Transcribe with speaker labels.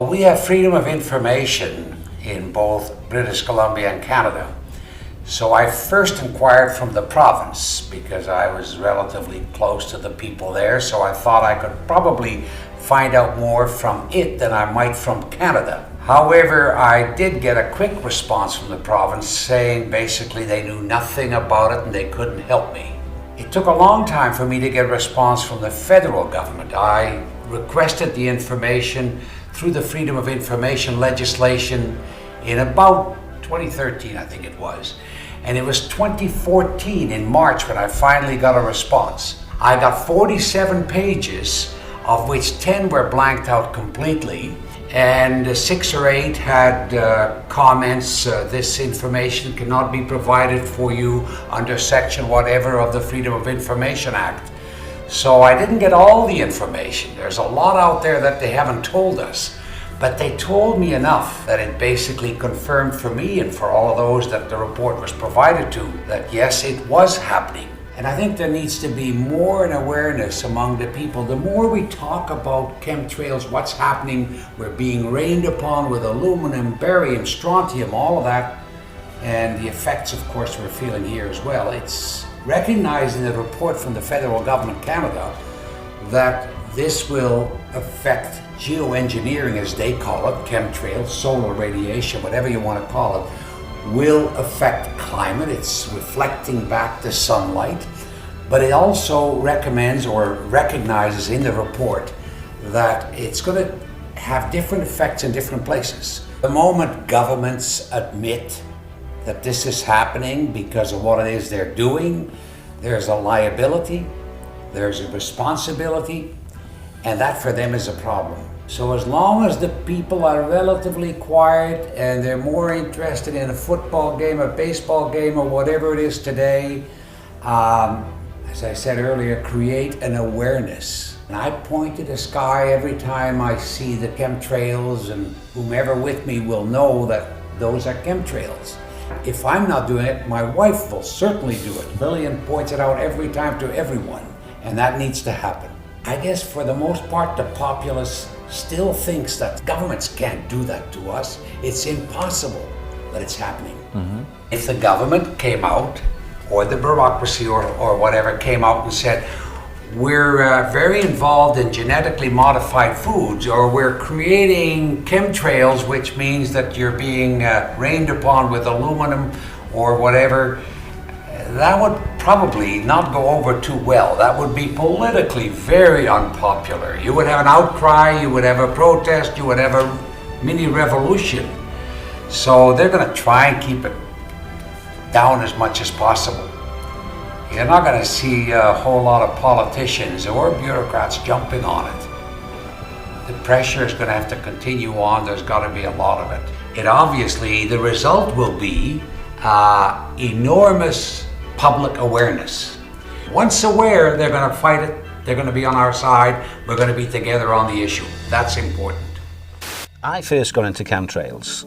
Speaker 1: We have freedom of information in both British Columbia and Canada. So I first inquired from the province because I was relatively close to the people there, so I thought I could probably find out more from it than I might from Canada. However, I did get a quick response from the province saying basically they knew nothing about it and they couldn't help me. It took a long time for me to get a response from the federal government. I requested the information through the Freedom of Information legislation in about 2013, I think it was. And it was 2014 in March when I finally got a response. I got 47 pages, of which 10 were blanked out completely, and 6 or 8 had comments, this information cannot be provided for you under section whatever of the Freedom of Information Act. So I didn't get all the information. There's a lot out there that they haven't told us, but they told me enough that it basically confirmed for me and for all of those that the report was provided to that yes, it was happening. And I think there needs to be more an awareness among the people. The more we talk about chemtrails, what's happening, we're being rained upon with aluminum, barium, strontium, all of that, and the effects, of course, we're feeling here as well. It's recognizing the report from the federal government, Canada, that this will affect geoengineering, as they call it, chemtrails, solar radiation, whatever you want to call it, will affect climate. It's reflecting back the sunlight, but it also recommends or recognizes in the report that it's going to have different effects in different places. The moment governments admit that this is happening because of what it is they're doing, there's a liability, there's a responsibility, and that for them is a problem. So as long as the people are relatively quiet and they're more interested in a football game, a baseball game, or whatever it is today, as I said earlier, create an awareness. And I point to the sky every time I see the chemtrails, and whomever with me will know that those are chemtrails. If I'm not doing it, my wife will certainly do it. Lillian points it out every time to everyone, and that needs to happen. I guess for the most part, the populace still thinks that governments can't do that to us. It's impossible, but it's happening. Mm-hmm. If the government came out, or the bureaucracy or whatever came out and said, we're very involved in genetically modified foods, or we're creating chemtrails, which means that you're being rained upon with aluminum or whatever, that would probably not go over too well. That would be politically very unpopular. You would have an outcry, you would have a protest, you would have a mini revolution. So they're going to try and keep it down as much as possible. You're not going to see a whole lot of politicians or bureaucrats jumping on it. The pressure is going to have to continue on. There's got to be a lot of it. It obviously, the result will be enormous public awareness. Once aware, they're going to fight it. They're going to be on our side. We're going to be together on the issue. That's important.
Speaker 2: I first got into chemtrails